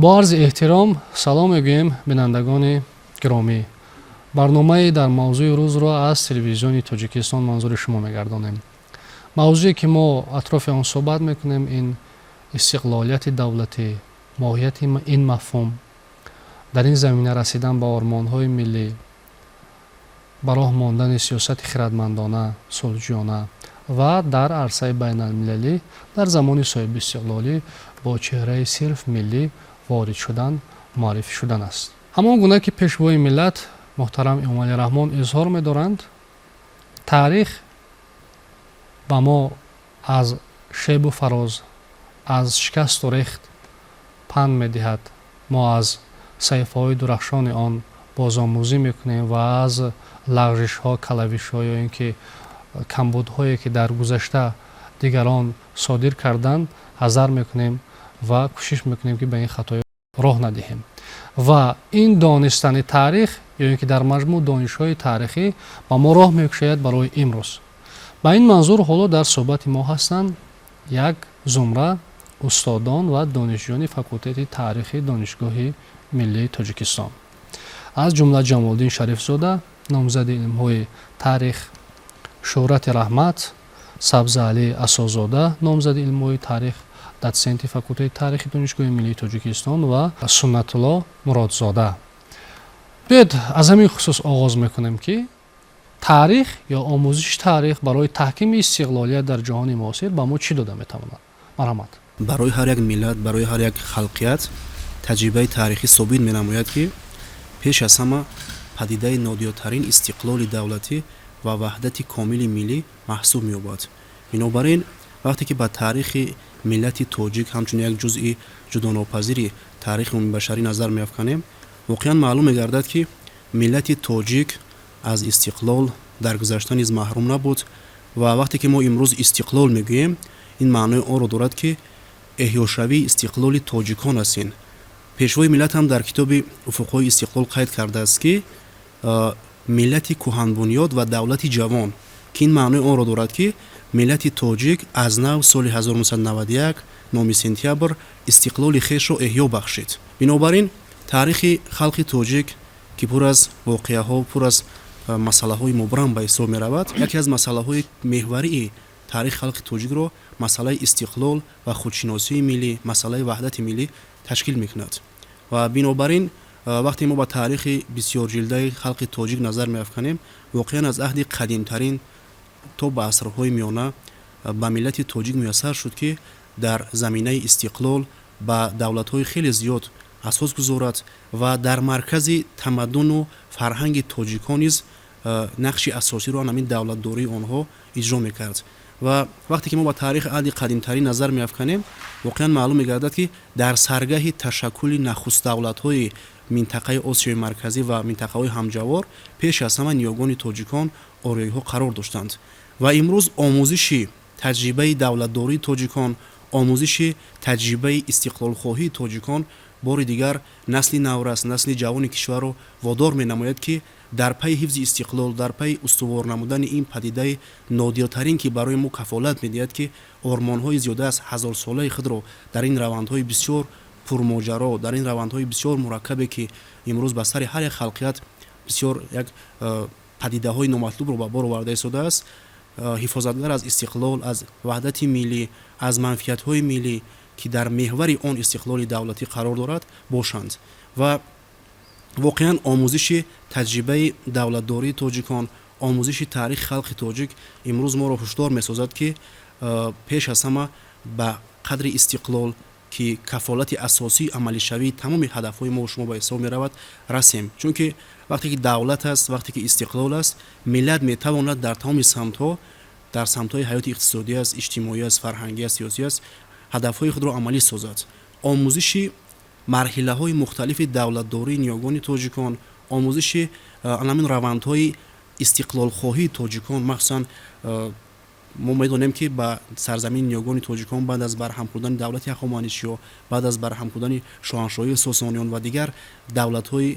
با عرض احترام سلام میگویم بینندگان گرامی. برنامه در موضوع روز را از تلویزیون تاجیکستان منظور شما میگردانیم. موضوعی که ما اطراف آن صحبت میکنیم این استقلالیت دولتی، ماهیت این مفهوم، در این زمینه رسیدن به آرمان‌های ملی، به راه ماندن سیاست خردمندانه، صلح‌جویانه و در عرصه بین المللی در زمان صاحب استقلالی با چهره صرف ملی وارد شدن، معرفی شدن است. همان گونه که پیشوای ملت محترم امام رحمان اظهار می‌دارند، تاریخ به ما از شیب و فراز، از شکست و ریخت پند می‌دهد. ما از صحیفه‌های درخشان آن بازآموزی می‌کنیم و از لغزش‌ها، کلوش‌ها یا اینکه کمبودهایی که در گذشته دیگران صادر کردند حذر می‌کنیم و کوشش می‌کنیم که به این خطایا راه ندهیم. و این دانستن تاریخ یا اینکه در مجموع دانش‌های تاریخی با ما راه می‌کشاید برای امروز. با این منظور حالا در صحبت ما هستند یک زمره استادان و دانشجویان فاکولته تاریخی دانشگاه ملی تاجیکستان. از جمله جمالدین شریفزاده، نامزد علم‌های تاریخ، شهرت رحمت، سبز علی اساسزاده، نامزد علم‌های تاریخ، دوسنت فاکولته تاریخ دانشگاه ملی تاجیکستان و سنت الله مرادزاده. بیاید از همین خصوص آغاز میکنیم که تاریخ یا آموزش تاریخ برای تحکیم استقلالیت در جهان معاصر با ما چی داده میتواند؟ مرحمت. برای هر یک ملت، برای هر یک خلقیت تجربه تاریخی ثابت می‌نماید که پیش از همه پدیده نادیدترین استقلال دولتی و وحدت کامل ملی محسوب می‌یابد. بنابراین وقتی که با تاریخ ملت تاجیک همچون یک جزئی جداناپذیر تاریخ عمومی بشری نظر می‌افکنیم، واقعا معلوم می‌گردد که ملت تاجیک از استقلال در گذشته نیز محروم نبود و وقتی که ما امروز استقلال میگوییم این معنای آن را دارد که احیاشوی استقلال تاجیکان هستند. پیشوای ملت هم در کتاب افقهای استقلال قید کرده است که ملت کهن بنیاد و دولت جوان، که این معنای آن را دارد که ملت تاجیک از نو سال 1991 9 سپتامبر استقلال خویش را احیا بخشید. بنابراین تاریخ خلق تاجیک که پر از واقعه‌ها، پر از مسائل مبرم به حساب می‌رود، یکی از مسائل محوری تاریخ خلق تاجیک را مسئله استقلال و خودشناسی ملی، مسئله وحدت ملی تشکیل می‌کند. و بنابراین وقتی ما با تاریخ بسیار جلده خلق تاجیک نظر می‌افکنیم، واقعا از عهد قدیم‌ترین تا به عصرهای میانه به ملت تاجیک میسر شد که در زمینه استقلال با دولت‌های خیلی زیاد اساس گذارد و در مرکز تمدن و فرهنگ تاجیکان نیز نقش اساسی را همین دولت‌داری آنها اجرا می‌کرد. و وقتی که ما با تاریخ عهد قدیم‌ترین نظر می‌افکنیم، واقعا معلوم می‌گردد که در سرگاه تشکل نخست دولت‌های منطقه آسیای مرکزی و منطقه‌های همجوار پیش از همه نیاگان تاجیکان آریایی‌ها قرار داشتند و امروز آموزش تجربه دولت‌داری تاجیکان، آموزش تجربه استقلال خواهی تاجیکان بار دیگر نسل نورس، نسل جوان کشور را وادار می‌نماید که در پی حفظ استقلال، در پی استوار نمودن این پدیده نادیدترین که برای ما کفالت می‌دهد که آرمان‌های زیاده از 1000 ساله خود را در این روندهای بسیار پرماجرا، در این روندهای بسیار مرکبی که امروز به سر هر خلقیت بسیار یک پدیده‌های نامطلوب را به بار آورده شده است، حفاظتگر از استقلال، از وحدت ملی، از منفعت‌های ملی که در محور آن استقلال دولتی قرار دارد باشند. و واقعا آموزش تجربه دولت‌داری تاجیکان، آموزش تاریخ خلق تاجیک امروز ما را هشدار می‌سازد که پیش از همه به قدر استقلال که کفالت اساسی عملی شوی تمام هدف‌های ما و شما به حساب می‌رود رسیم. چون که وقتی که دولت است، وقتی که استقلال است، ملت می‌تواند در تمام سمت‌ها، در سمت‌های حیات اقتصادی است، اجتماعی است، فرهنگی است، سیاسی است، هدف‌های خود را عملی سازد. آموزش مرحله‌های مختلف دولت‌داری نیاگان تاجیکان، آموزش همین روندهای استقلال خواهی تاجیکان، مخصوصاً ما می‌دانیم که با سرزمین نیاگان تاجیکان بعد از برهم خوردن دولت هخامنشی‌ها، بعد از برهم خوردن شاهنشاهی ساسانیان و دیگر دولت‌های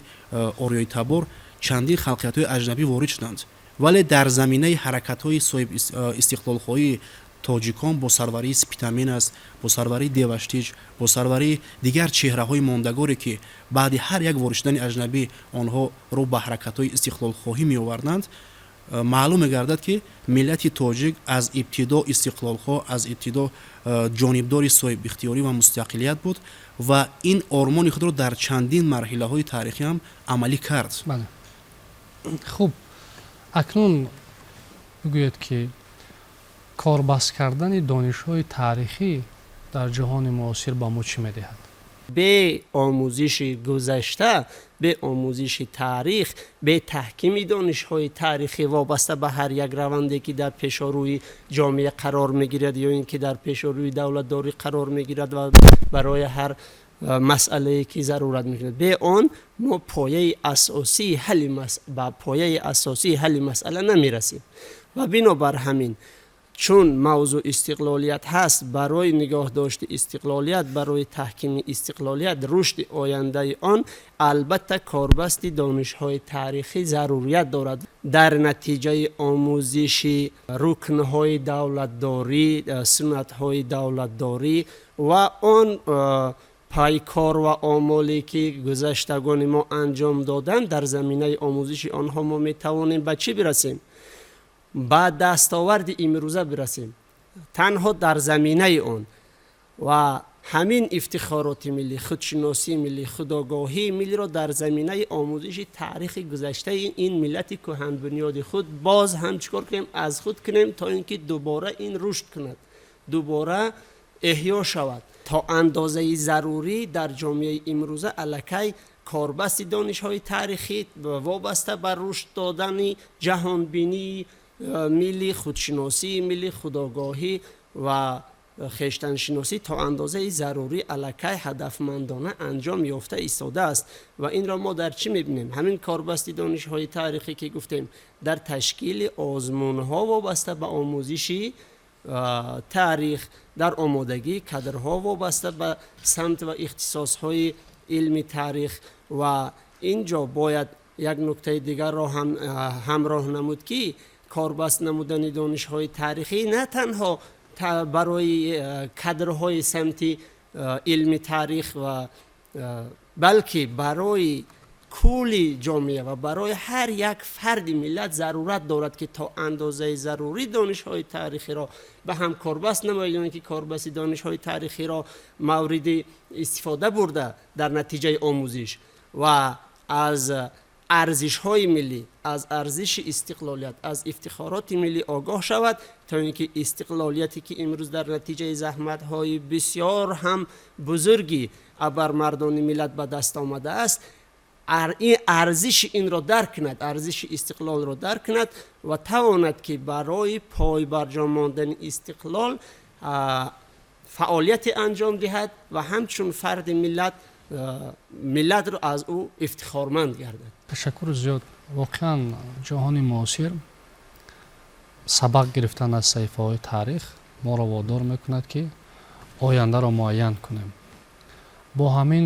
آریایی تبار چندین خلقیت‌های اجنبی وارد شدند، ولی در زمینه حرکت‌های صاحب استقلال خواهی тоҷикон бо сарварии спитамин аст, бо сарварии деваштич, бо сарварии дигар чеҳраҳои мондагоре ки баъди ҳар як воришидани аҷнабӣ онҳо ро ба ҳаракатҳои истиқлолхоҳӣ меоварданд, маълум мегардад ки миллати тоҷик аз ибтидо истиқлолхоҳ, аз ибтидо ҷонибдори соҳибихтиёрӣ ва мустақилият буд ва ин ормони худро дар чандин марҳилаҳои таърихӣ ҳам амалӣ кард. бале. хуб, акнун бигӯед ки корбаст кардани донишҳои таърихӣ дар ҷаҳони муосир ба мо чӣ медиҳад? бе омӯзиши гузашта, бе омӯзиши таърих, бе таҳкими донишҳои таърихӣ вобаста ба ҳар як раванде ки дар пешорӯи ҷомеа қарор мегирад ё ин ки дар пешорӯи давлатдорӣ қарор мегирад ва барои ҳар масъалае ки зарурат мекунад, бе он мо пояи асосии ҳалли масъала намерасем. ва бинобар ҳамин, чун мавзӯъ истиқлолият ҳаст, барои нигоҳдошти истиқлолият, барои таҳкими истиқлолият, рушди ояндаи он албатта корбасти донишҳои таърихӣ зарурият дорад. дар натиҷаи омӯзиши рукнҳои давлатдорӣ, суннатҳои давлатдорӣ ва он пайкор ва омоле ки гузаштагони мо анҷом доданд, дар заминаи омӯзиши онҳо мо метавонем ба чӣ бирасем? ба дастоварди имрӯза бирасем, танҳо дар заминаи он. ва ҳамин ифтихороти миллӣ, худшиносии миллӣ, худогоҳии миллиро дар заминаи омӯзиши таърихи гузаштаи ин миллати кӯҳанбунёди худ боз ҳам чикор кунем, аз худ кунем, то ин ки дубора ин рушд кунад, дубора эҳьё шавад. то андозаи зарурӣ дар ҷомеаи имрӯза аллакай корбасти донишҳои таърихӣ вобаста ба рушд додани ҷаҳонбинии милли, худшиносии милли, худогоҳӣ ва хештаншиносӣ то андозаи зарурӣ аллакай ҳадафмандона анҷом ёфта истодааст. ва инро мо дар чӣ мебинем? ҳамин корбасти донишҳои таърихӣ ки гуфтем, дар ташкили озмунҳо вобаста ба омӯзиши таърих, дар омодагии кадрҳо вобаста ба самт ва ихтисосҳои илми таърих. ва инҷо бояд як нуктаи дигарро ҳам ҳамроҳ намуд ки корбаст намудани донишҳои таърихӣ на танҳо барои кадрҳои самти илми таърих ва балки барои кӯли ҷомеа ва барои ҳар як фарди миллат зарурат дорад ки то андозаи зарурӣ донишҳои таърихиро ба ҳам корбаст намояд, ё ин ки корбасти донишҳои таърихиро мавриди истифода бурда дар натиҷаи омӯзиш ва аз арзишҳои миллӣ, аз арзиши истиқлолият, аз ифтихороти миллӣ огоҳ шавад, то ин ки истиқлолияте ки имрӯз дар натиҷаи заҳматҳои бисёр ҳам бузурги абармардони миллат ба даст омадааст, ин арзиши инро дарк кунад, арзиши истиқлолро дарк кунад ва тавонад ки барои пойбарҷом мондани истиқлол фаъолияте анҷом диҳад ва ҳамчун фарди миллатро аз ӯ ифтихорманд гардад. ташаккури зиёд. воқеан ҷаҳони муосир сабақ гирифтан аз саҳифаҳои таърих моро водор мекунад ки ояндаро муайян кунем. бо ҳамин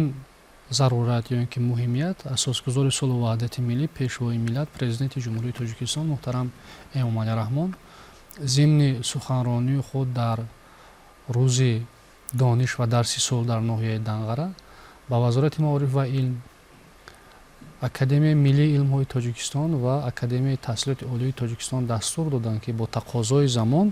зарурат ё ин ки муҳимият, асосгузори сулҳу ваҳдати миллӣ, пешвои миллат, президенти ҷумҳурии Тоҷикистон муҳтарам Эмомалӣ Раҳмон зимни суханронии худ дар рӯзи дониш ва дарси сол дар ноҳияи Данғара ба Вазорати маориф ва илм, Академияи миллии илмҳои Тоҷикистон ва Академияи таҳсилоти олии Тоҷикистон дастур доданд ки бо тақозои замон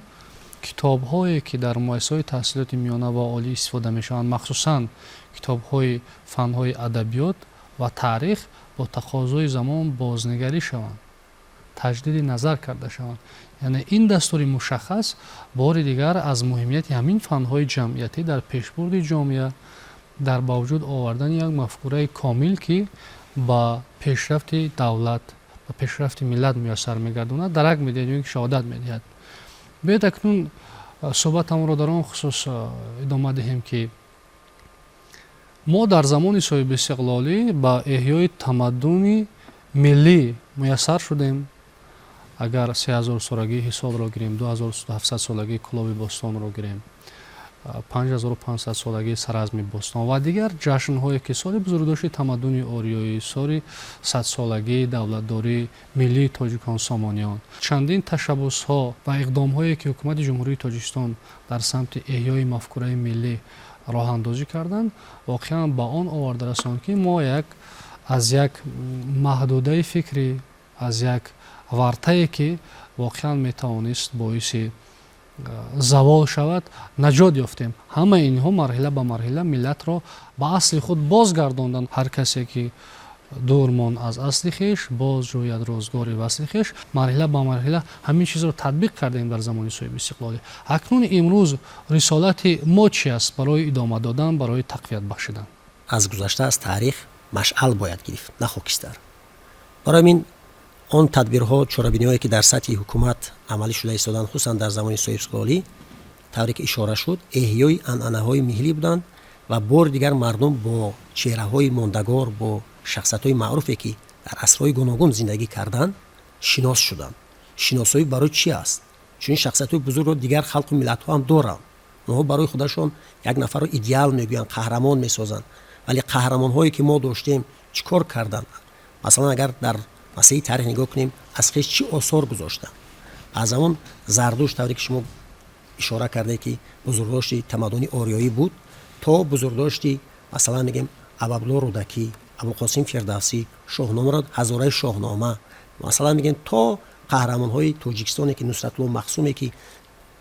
китобҳое ки дар муассисаҳои таҳсилоти миёна ва олӣ истифода мешаванд, махсусан китобҳои фанҳои адабиёт ва таърих, бо тақозои замон бознигарӣ шаванд, таҷдиди назар карда шаванд. яъне ин дастури мушаххас бори дигар аз муҳимияти ҳамин фанҳои ҷамъиятӣ дар пешбурди ҷомеа, дар ба вуҷуд овардани як мафкураи комил ки ба пешрафти давлат, ба пешрафти миллат муяссар мегардонад, дарак медиҳад, ё ин ки шаҳодат медиҳад. биёед акнун суҳбатамонро дар он хусус идома диҳем ки мо дар замони соҳибистиқлолӣ ба эҳёи тамаддуни миллӣ муяссар шудем. агар 3000 солагии ҳисобро гирем, 2700 солагии Кулоби Бостонро гирем, 5500 солагии саразми бостон ва дигар ҷашнҳое ки соли бузургдошти тамаддуни ориёӣ, соли садсолагии давлатдории миллии тоҷикон сомониён, чандин ташаббусҳо ва иқдомҳое ки ҳукумати ҷумҳурии Тоҷикистон дар самти эҳёи мафкураи миллӣ роҳандозӣ карданд, воқеан ба он оварда расонд, ки мо аз як маҳдудаи фикрӣ, аз як вартае ки воқеан метавонист боиси завол шавад, наҷот ёфтем. Ҳамаи инҳо марҳила ба марҳила миллатро ба асли худ бозгардонданд. ҳар касе ки дур монд аз асли хеш, боз ҷӯяд рӯзгори васли хеш. Марҳила ба марҳила ҳамин чизро татбиқ кардем дар замони соҳиби истиқлолӣ. акнун имрӯз рисолати мо чи аст барои идома додан, барои тақвият бахшидан? аз гузашта аз таърих машъал бояд гирифт, на хокистар. барои ин он тадбирҳо, чорабиниҳое ки дар сатҳи ҳукумат амалӣ шуда истоданд, хусусан дар замони соҳиби истиқлолӣ, тавре ки ишора шуд, эҳёи анъанаҳои миллӣ буданд ва бори дигар мардум бо чеҳраҳои мондагор, бо шахсиятҳои маъруфе ки дар асрҳои гуногун зиндагӣ карданд, шинос шуданд. шиносоӣ барои чи аст? чун ин шахсиятҳои бузургро дигар халқу миллатҳо ҳам доранд. онҳо барои худашон як нафарро идеал мегӯянд, қаҳрамон месозанд. вале қаҳрамонҳое ки мо доштем чӣ кор карданд? масалан, агар дар масъалаи таърих нигоҳ кунем, аз хеш чӣ осор гузоштанд? аз ҳамон зардуш, тавре ки шумо ишора кардед ки бузургдошти тамаддуни ориёӣ буд, то бузургдошти масалан мегем абабулло рӯдакӣ, абулқосим фирдавсӣ, шоҳномаро ҳазораи шоҳнома, масалан мегем то қаҳрамонҳои тоҷикистоне ки нусратулло махсуме ки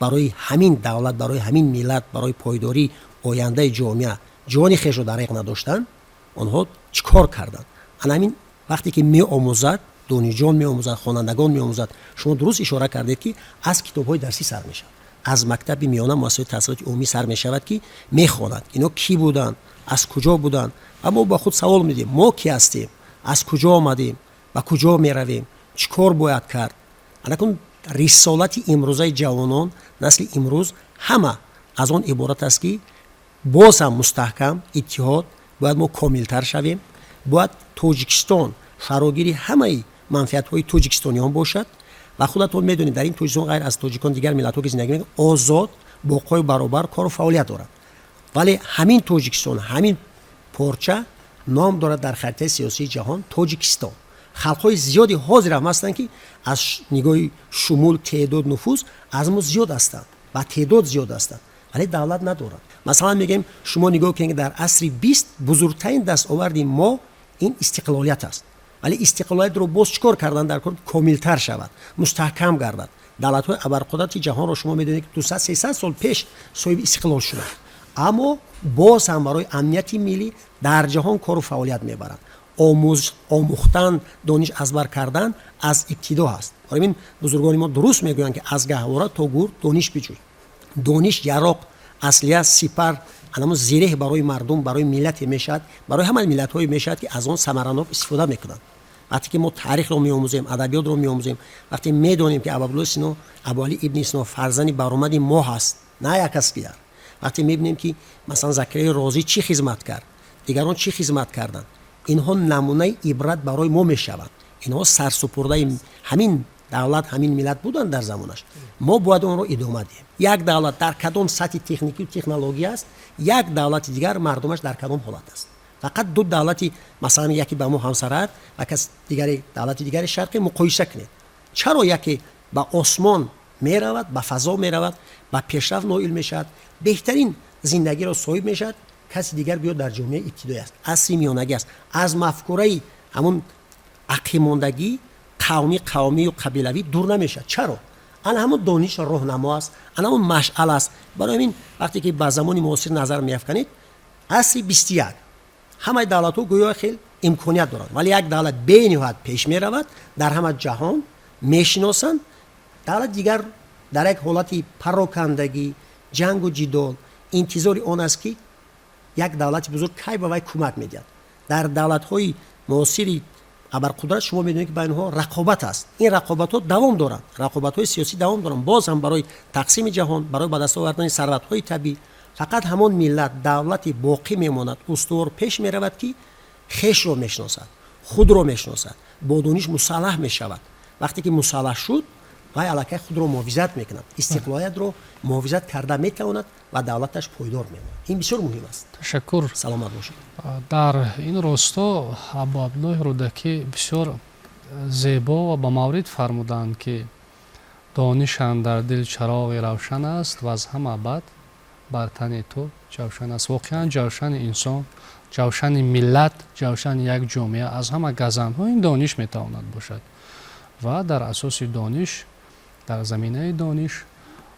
барои ҳамин давлат, барои ҳамин миллат, барои пойдории ояндаи ҷомеа ҷони хешро дареғ надоштанд, онҳо чӣ кор карданд? ана ҳамин вақте ки меомӯзад, донишҷон меомӯзад, хонандагон меомӯзад, шумо дуруст ишора кардед ки аз китобҳои дарсӣ сар мешавад, аз мактаби миёна муассисаи таҳсилоти умумӣ сар мешавад ки мехонад инҳо кӣ буданд, аз куҷо буданд, ва мо ба худ савол медиҳем, мо кӣ ҳастем, аз куҷо омадем, ба куҷо меравем, чӣ кор бояд кард? анакун рисолати имрӯзаи ҷавонон, насли имрӯз ҳама аз он иборат аст ки боз ҳам мустаҳкам иттиҳод, бояд мо комилтар шавем, бояд тоҷикистон фарогири ҳамаи манфиатҳои тоҷикистониён бошад ва худатон медонед дар ин тоҷикистон ғайр аз тоҷикон дигар миллатҳо ки зиндагӣ мекунанд озод бо қои баробар кору фаъолият доранд. вале ҳамин тоҷикистон, ҳамин порча ном дорад дар харитаи сиёсии ҷаҳон Тоҷикистон. халқҳои зиёди ҳозир ҳам ҳастанд ки аз нигоҳи шумул, теъдод, нуфуз аз мо зиёд ҳастанд ва теъдод зиёд ҳастанд, вале давлат надоранд. масалан мегем шумо нигоҳ кунед ки дар асри 20 бузургтарин дастоварди мо ин истиқлолият аст. вале истиқлолиятро боз чӣ кор карданд? дар кор комилтар шавад, мустаҳкам гардад. давлатҳои абарқудрати ҷаҳонро шумо медонед ки 200-300 сол пеш соҳиби истиқлол шуданд, аммо боз ҳам барои амнияти миллӣ дар ҷаҳон кору фаъолият мебаранд. омӯхтан, дониш азбар кардан аз ибтидо ҳаст. барои ин бузургони мо дуруст мегӯянд ки аз гаҳвора то гур дониш биҷӯй. дониш яроқ, аслия, сипар, анамон зиреҳ барои мардум, барои миллате мешавад, барои ҳама миллатҳое мешавад ки аз он самаранок истифода мекунанд. вақте ки мо таърихро меомӯзем, адабиётро меомӯзем, вақте медонем ки абулло сино, абуалӣ ибни сино фарзанди баромади мо ҳаст, на як кас дигар. вақте мебинем ки масалан закарияи розӣ чӣ хизмат кард, дигарон чӣ хизмат карданд, инҳо намунаи ибрат барои мо мешаванд. инҳо сарсупурдаи ҳамин давлат, ҳамин миллат буданд дар замонаш. мо бояд онро идома диҳем. як давлат дар кадом сатҳи техникию технология аст, як давлати дигар мардумаш дар кадом ҳолат аст. фақат ду давлати масалан яке ба мо ҳамсарад ва кас дигари давлати дигари шарқӣ муқоиса кунед. чаро яке ба осмон меравад, ба фазо меравад, ба пешрафт ноил мешавад, беҳтарин зиндагиро соҳиб мешавад, каси дигар биёд дар ҷомеаи ибтидоӣ аст, асри миёнагӣ аст, аз мафкураи ҳамун ақимондагӣ қавмию қабилавӣ дур намешавад. чаро? ана ҳамун дониш роҳнамо аст, ана ҳамун машъал аст. барои ин вақте ки ба замони муосир назар меафканед, асри 21 ҳамаи давлатҳо гӯё хел имконият доранд, вале як давлат бениҳоят пеш меравад, дар ҳама ҷаҳон мешиносанд, давлат дигар дар як ҳолати парокандагӣ, ҷангу ҷидол, интизори он аст ки як давлати бузург кай ба вай кӯмак медиҳад. дар давлатҳои муосири абарқудрат шумо медонед ки ба инҳо рақобат аст. ин рақобатҳо давом доранд, рақобатҳои сиёсӣ давом доранд, боз ҳам барои тақсими ҷаҳон, барои ба даст овардани сарватҳои табиӣ. фақат ҳамон миллат, давлати боқӣ мемонад, устувор пеш меравад ки хешро мешиносад, худро мешиносад, бо дониш мусаллаҳ мешавад. вақте ки мусаллаҳ шуд, вай аллакай худро муҳофизат мекунад, истиқлолиятро муҳофизат карда метавонад ва давлаташ пойдор мемонад. Ин бисёр муҳим аст. ташаккур. Саломат бошед. дар ин росто абу абдуллоҳи рӯдакӣ бисёр зебо ва ба маврид фармуданд ки донишан дар дил чароғи равшан аст ва аз ҳама бад бар тани ту ҷавшан аст. воқеан ҷавшани инсон, ҷавшани миллат, ҷавшани як ҷомеа аз ҳама газандҳо ин дониш метавонад бошад ва дар асоси дониш, дар заминаи дониш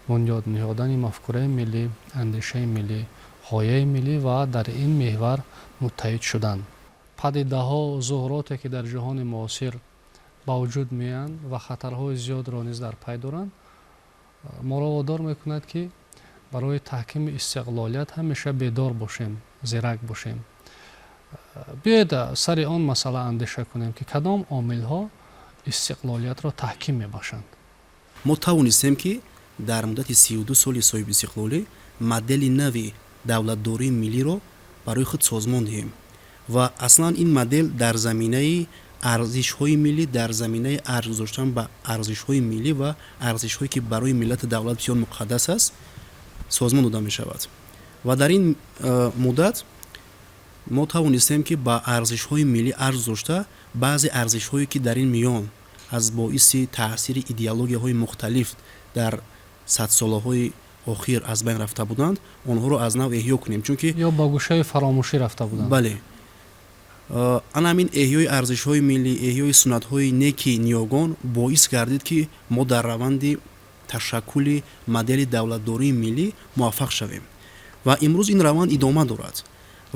бунёд ниҳодани мафкураи миллӣ, андешаи миллӣ, ғояи миллӣ ва дар ин меҳвар муттаҳид шудан. падидаҳо, зуҳуроте ки дар ҷаҳони муосир ба вуҷуд меянд ва хатарҳои зиёдро низ дар пай доранд, моро водор мекунад ки барои таҳкими истиқлолият ҳамеша бедор бошем, зирак бошем. биёед сари он масъала андеша кунем ки кадом омилҳо истиқлолиятро таҳким мебахшанд. мо тавонистем ки дар муддати 32 соли соҳибистиқлолӣ модели нави давлатдории миллиро барои худ созмон диҳем ва аслан ин модел дар заминаи арзишҳои миллӣ, дар заминаи арз гузоштан ба арзишҳои миллӣ ва арзишҳое ки барои миллати давлат бисёр муқаддас аст созмон дода мешавад. ва дар ин муддат мо тавонистем ки ба арзишҳои миллӣ арз гузошта баъзе арзишҳое ки дар ин миён аз боиси таъсири идеологияҳои мухталиф дар садсолаҳои охир аз байн рафта буданд, онҳоро аз нав эҳё кунем, чунки ё ба гӯшаи фаромӯшӣ рафта буданд. бале ана ҳамин эҳёи арзишҳои миллӣ, эҳёи суннатҳои неки ниёгон боис гардид ки мо дар раванди ташаккули модели давлатдории миллӣ муваффақ шавем ва имрӯз ин раванд идома дорад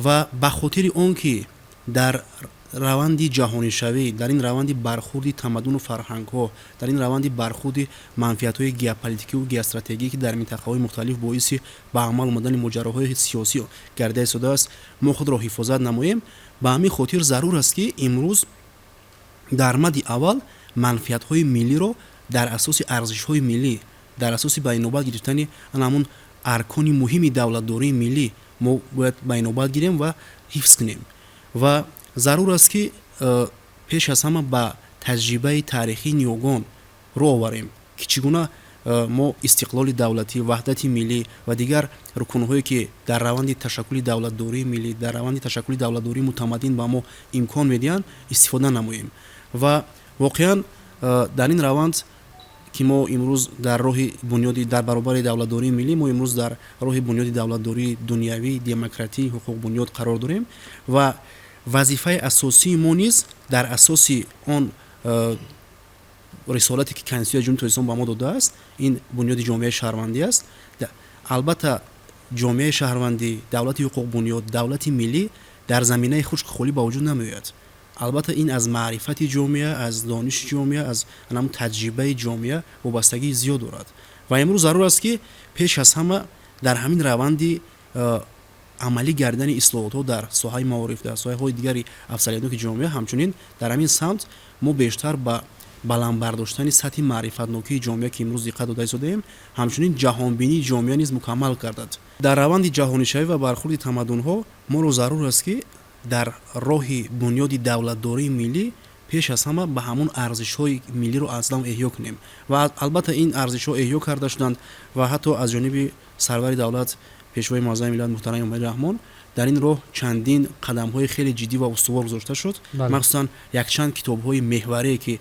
ва ба хотири он ки дар раванди ҷаҳонишавӣ, дар ин раванди бархурди тамаддуну фарҳангҳо, дар ин раванди бархурди манфиатҳои геополитикиву геостратегӣ ки дар минтақаҳои мухталиф боиси ба амал омадани моҷароҳои сиёсӣ гарда истодааст, мо худро ҳифозат намоем. ба ҳамин хотир зарур аст ки имрӯз дар мадди аввал манфиатҳои миллиро дар асоси арзишҳои миллӣ, дар асоси ба инобат гирифтани ҳамун аркони муҳими давлатдории миллӣ мо бояд ба инобат гирем ва ҳифз кунем. ва зарур аст ки пеш аз ҳама ба таҷрибаи таърихии ниёгон рӯ оварем ки чӣ гуна мо истиқлоли давлатӣ, ваҳдати миллӣ ва дигар рукунҳое ки дар раванди ташаккули давлатдории миллӣ, дар раванди ташаккули давлатдории мутамаддин ба мо имкон медиҳанд, истифода намоем. ва воқеан дар ин раванд ки мо имрӯз дар роҳи бунёди дар баробари давлатдории миллӣ, мо имрӯз дар роҳи бунёди давлатдории дунявӣ, демократӣ, ҳуқуқбунёд қарор дорем ва вазифаи асосии мо низ дар асоси он рисолате ки конститутсияи ҷумҳурии Тоҷикистон ба мо додааст, ин бунёди ҷомеаи шаҳрвандӣ аст. албатта ҷомеаи шаҳрвандӣ, давлати ҳуқуқбунёд, давлати миллӣ дар заминаи худ холӣ ба вуҷуд намеояд. албатта ин аз маърифати ҷомеа, аз дониши ҷомеа, аз ҳамун таҷрибаи ҷомеа вобастагии зиёд дорад ва имрӯз зарур аст ки пеш аз ҳама дар ҳамин раванди амалӣ гардидани ислоҳотҳо дар соҳаи маориф, дар соҳаҳои дигари афзалиятноки ҷомеа, ҳамчунин дар ҳамин самт мо бештар ба баландбардоштани сатҳи маърифатнокии ҷомеа ки имрӯз диққат дода истодаем, ҳамчунин ҷаҳонбинии ҷомеа низ мукаммал гардад. дар раванди ҷаҳонишавӣ ва бархурди тамаддунҳо моро зарур аст ки дар роҳи бунёди давлатдории миллӣ пеш аз ҳама ба ҳамун арзишҳои миллиро аз нав эҳё кунем ва албатта ин арзишҳо эҳё карда шуданд ва ҳатто аз ҷониби сарвари давлат пешвои муаззами миллат муҳтарами омади раҳмон дар ин роҳ чандин қадамҳои хеле ҷиддӣ ва устувор гузошта шуд. махсусан якчанд китобҳои меҳварие ки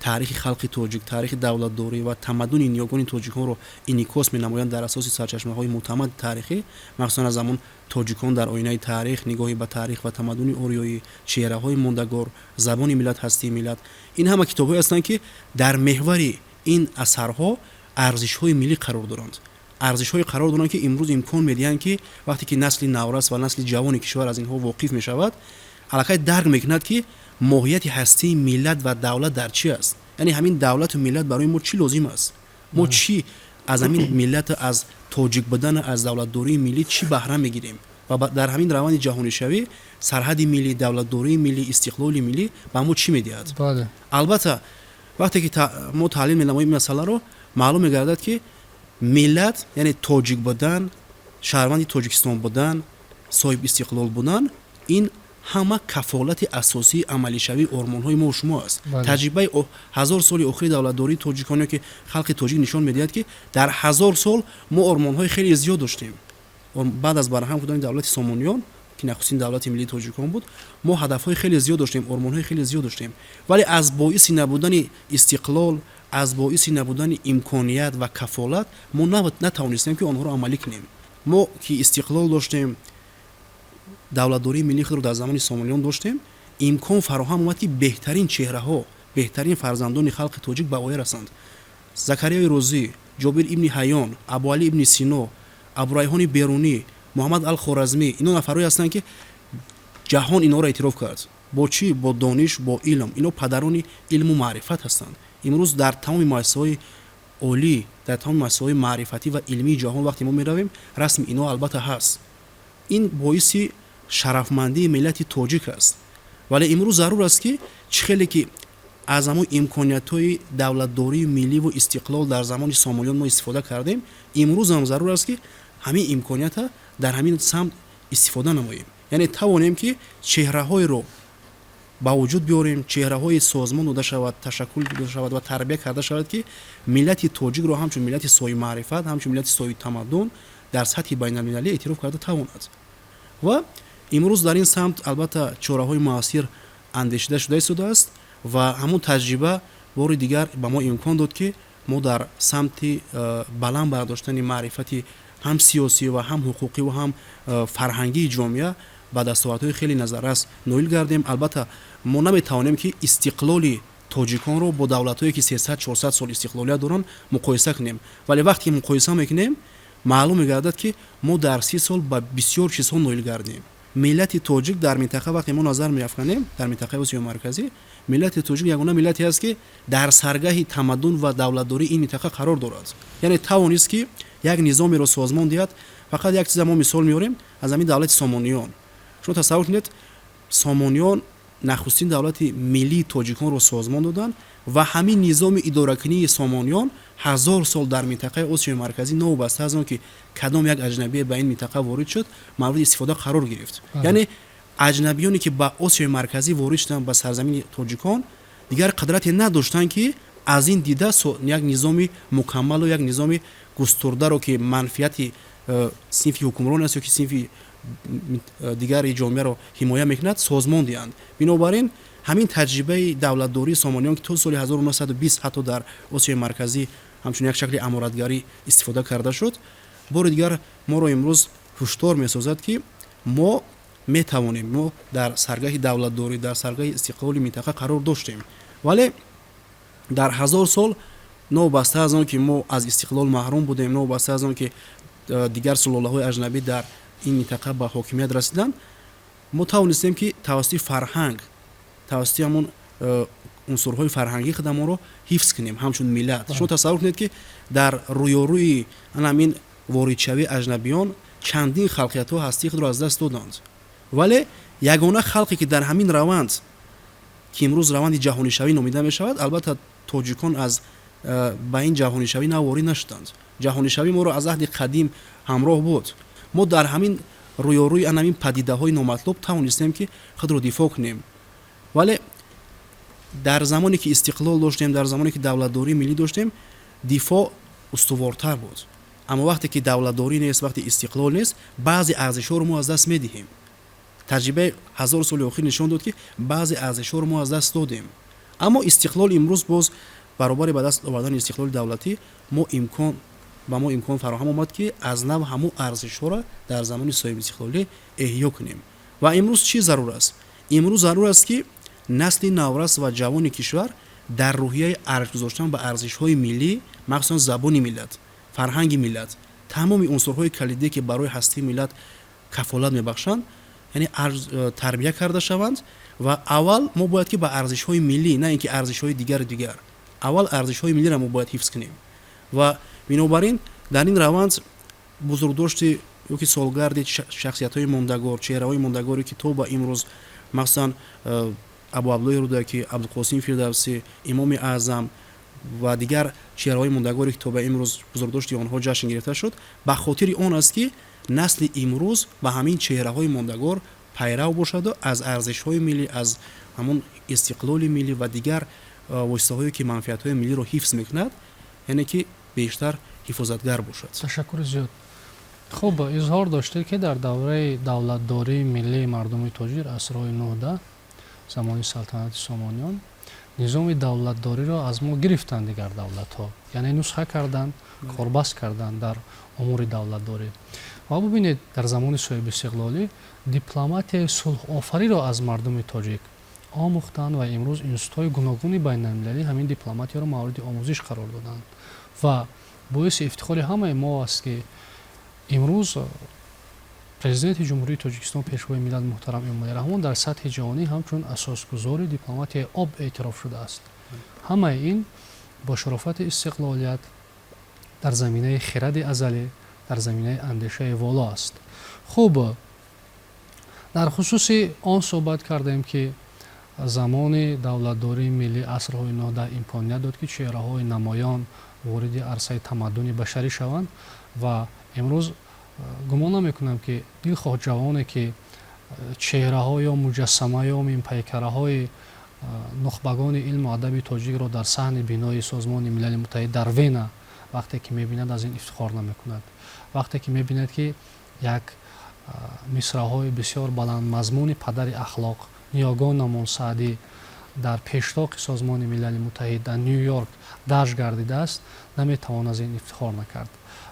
таърихи халқи тоҷик, таърихи давлатдорӣ ва тамаддуни ниёгони тоҷиконро инъикос менамоянд дар асоси сарчашмаҳои мӯътамади таърихӣ, махсусан аз ҳамон тоҷикон дар оинаи таърих, нигоҳи ба таърих ва тамаддуни ориёӣ, чеҳраҳои мондагор, забони миллат, ҳастии миллат. ин ҳама китобҳое ҳастанд ки дар меҳвари ин асарҳо арзишҳои миллӣ қарор доранд. арзишҳое қарор доранд ки имрӯз имкон медиҳанд ки вақте ки насли наврас ва насли ҷавони кишвар аз инҳо воқиф мешавад, аллакай дарк мекунад ки моҳияти ҳастии миллат ва давлат дар чӣ аст. яъне ҳамин давлату миллат барои мо чӣ лозим аст, мо чӣ аз ҳамин миллата, аз тоҷик будана, аз давлатдории миллӣ чӣ баҳра мегирем ва дар ҳамин раванди ҷаҳонишавӣ сарҳади миллӣ, давлатдории миллӣ, истиқлоли миллӣ ба мо чӣ медиҳад. албатта вақте ки мо таҳлил менамоем масъаларо, маълум мегардад ки миллат, яъне тоҷик будан, шаҳрванди Тоҷикистон будан, соҳиб истиқлол будан, ин ҳама кафолати асосии амалишавии ормонҳои мо шумо аст. Бале. таҷрибаи 1000 соли охири давлатдории тоҷиконе ки халқи тоҷик нишон медиҳад ки дар 1000 сол мо ормонҳои хеле зиёд доштем. баъд аз барҳам шудани давлати Сомониён ки нахустин давлати миллии тоҷикон буд, мо ҳадафҳои хеле зиёд доштем, ормонҳои хеле зиёд доштем, вале аз боиси набудани истиқлол, аз боиси набудани имконият ва кафолат мо натавонистем ки онҳоро амалӣ кунем. мо ки истиқлол доштем, давлатдории миллии худро дар замони Сомониён доштем, имкон фароҳам омад ки беҳтарин чеҳраҳо, беҳтарин фарзандони халқи тоҷик ба воя расанд. Закарияи Розӣ, Ҷобир ибни Ҳайён, Абуалӣ ибни Сино, Абурайҳони Берунӣ, Муҳаммад ал-Хоразмӣ, ино нафарҳое ҳастанд ки ҷаҳон инҳоро эътироф кард. Бо чӣ? Бо дониш, бо илм. Ино падарони илму маърифат ҳастанд. имрӯз дар тамоми муассисаҳои олӣ, дар тамоми муассисаҳои маърифатӣ ва илмии ҷаҳон вақте мо меравем, расми ино албатта ҳаст. ин боиси шарафмандии миллати тоҷик аст. вале имрӯз зарур аст ки чӣ хеле ки аз ҳамон имкониятҳои давлатдории милливу истиқлол дар замони Сомониён мо истифода кардем, имрӯз ҳам зарур аст ки ҳамин имкониятро дар ҳамин самт истифода намоем. яъне тавонем ки чеҳраҳоеро ба вуҷуд биёрем, чеҳраҳои созмон дода шавад, ташаккул дода шавад ва тарбия карда шавад ки миллати тоҷикро ҳамчун миллати соҳиби маърифат, ҳамчун миллати соҳиби тамаддун дар сатҳи байналмилалӣ эътироф карда тавонад. ва имрӯз дар ин самт албатта чораҳои муассир андешида шуда истодааст ва ҳамун таҷриба бори дигар ба мо имкон дод ки мо дар самти баланд бардоштани маърифати ҳам сиёсӣ ва ҳам ҳуқуқӣ ва ҳам фарҳангии ҷомеа ба дастовардҳои хеле назаррас ноил гардем. албатта мо наметавонем ки истиқлоли тоҷиконро бо давлатҳое ки 300-400 сол истиқлолият доранд муқоиса кунем, вале вақте ки муқоиса мекунем маълум мегардад ки мо дар 30 сол ба бисёр чизҳо ноил гардем. миллати тоҷик дар минтақа вақте мо назар меафканем, дар минтақаи Осиёи марказӣ, миллати тоҷик ягона миллате аст ки дар саргаҳи тамаддун ва давлатдории ин минтақа қарор дорад. яъне тавонист ки як низомеро созмон диҳад. фақат як чиза мо мисол меорем аз ҳамин давлати Сомониён. шумо тасаввур кунед, Сомониён нахустин давлати миллии тоҷиконро созмон доданд ва ҳамин низоми идоракунии Сомониён 1000 сол дар минтақаи Осиёи марказӣ новобаста аз он ки кадом як аҷнабие ба ин минтақа ворид шуд мавриди истифода қарор гирифт. яъне аҷнабиёне ки ба Осиёи марказӣ ворид шуданд ба сарзамини тоҷикон дигар қудрате надоштанд ки аз ин дида як низоми мукаммалу як низоми густурдаро ки манфиати синфи ҳукмрон аст ё ки синфи дигари ҷомеаро ҳимоя мекунад созмон диҳанд. бинобар ин ҳамин таҷрибаи давлатдории Сомониён ки то соли 1920 ҳатто дар Осиёи марказӣ ҳамчун як шакли аморатгарӣ истифода карда шуд, бори дигар моро имрӯз ҳушдор месозад ки мо метавонем, мо дар саргаҳи давлатдорӣ, дар саргаҳи истиқлоли минтақа қарор доштем, вале дар 1000 сол новобаста аз он ки мо аз истиқлол маҳрум будем, новобаста аз он ки дигар сулолаҳои аҷнабӣ дар ин минтақа ба ҳокимият расиданд, мо тавонистем ки тавассути фарҳанг, тавассути ҳамон унсурҳои фарҳангии худамонро ҳифз кунем ҳамчун миллат. шумо тасаввур кунед ки дар рӯёрӯи ҳамин воридшавии аҷнабиён чандин халқиятҳо ҳастии худро аз даст доданд, вале ягона халқе ки дар ҳамин раванд ки имрӯз раванди ҷаҳонишавӣ номида мешавад, албатта тоҷикон аз ба ин ҷаҳонишавӣ наворид нашуданд. ҷаҳонишавӣ моро аз аҳди қадим ҳамроҳ буд. мо дар ҳамин рӯёрӯи ҳамин падидаҳои номатлуб тавонистем ки худро дифоъ кунем, вале дар замоне ки истиқлол доштем, дар замоне ки давлатдории миллӣ доштем, дифоъ устувортар буд. аммо вақте ки давлатдорӣ нест, вақте истиқлол нест, баъзе арзишҳоро мо аз даст медиҳем. таҷрибаи 1000 соли охир нишон дод ки баъзе арзишҳоро мо аз даст додем. аммо истиқлол имрӯз боз баробари ба даст овардани истиқлоли давлатӣ ба мо имкон фароҳам омад ки аз нав ҳамон арзишҳоро дар замони соҳибистиқлолӣ эҳё кунем. ва имрӯз чӣ зарур аст? имрӯз зарур аст ки насли наврас ва ҷавони кишвар дар рӯҳияи арз гузоштан ба арзишҳои миллӣ, махсусан забони миллат, фарҳанги миллат, тамоми унсурҳои калидие ки барои ҳастии миллат кафолат мебахшанд, яъне тарбия карда шаванд ва аввал мо бояд ки ба арзишҳои миллӣ, на ин ки арзишҳои дигар аввал арзишҳои миллиро мо бояд ҳифз кунем. ва бинобар ин дар ин раванд бузургдошти ё ки солгарди шахсиятҳои мондагор, чеҳраҳои мондагоре ки то ба имрӯз махсусан абу абдуллои рудаки, абдулқосим фирдавсӣ, имоми аъзам ва дигар чеҳраҳои мондагоре ки то ба имрӯз бузургдошти онҳо ҷашн гирифта шуд, ба хотири он аст ки насли имрӯз ба ҳамин чеҳраҳои мондагор пайрав бошаду аз арзишҳои миллӣ, аз ҳамун истиқлоли миллӣ ва дигар воситаҳое ки манфиатҳои миллиро ҳифз мекунад, яъне ки бештар ҳифозатгар бошад. ташаккури зиёд. хуб, изҳор доштед ки дар давраи давлатдории миллии мардуми тоҷик асрҳои 19 замони салтанати Сомониён низоми давлатдориро аз мо гирифтанд дигар давлатҳо, яъне нусха карданд, корбаст карданд дар умури давлатдорӣ. ва бубинед дар замони соҳиби истиқлолӣ дипломатияи сулҳофариро аз мардуми тоҷик омӯхтанд ва имрӯз институтҳои гуногуни байналмилалӣ ҳамин дипломатияро мавриди омӯзиш қарор доданд. ва боиси ифтихори ҳамаи мо аст ки имрӯз президенти ҷумҳурии Тоҷикистон пешвои миллат муҳтарам Эмомалӣ Раҳмон дар сатҳи ҷаҳонӣ ҳамчун асосгузори дипломатияи об эътироф шудааст. ҳамаи ин бо шарофати истиқлолият дар заминаи хиради азалӣ, дар заминаи андешаи воло аст. хуб, дар хусуси он суҳбат кардем ки замони давлатдории миллӣ асрҳои 19 имконият дод ки чеҳраҳои намоён вориди арсаи тамаддуни башарӣ шаванд ва имрӯз гумон намекунам ки дилхоҳ ҷавоне ки чеҳраҳо ё муҷассама ё минпайкараҳои нухбагони илму адаби тоҷикро дар саҳни бинои Созмони Милали Муттаҳид дар Вена вақте ки мебинад аз ин ифтихор намекунад. вақте ки мебинад ки як мисраъҳои бисёр баландмазмуни падари ахлоқ Ниёгон Намон Саъдӣ дар пештоқи Созмони Милали Муттаҳид дар Ню Йорк дарж гардидааст, наметавон аз ин ифтихор накард.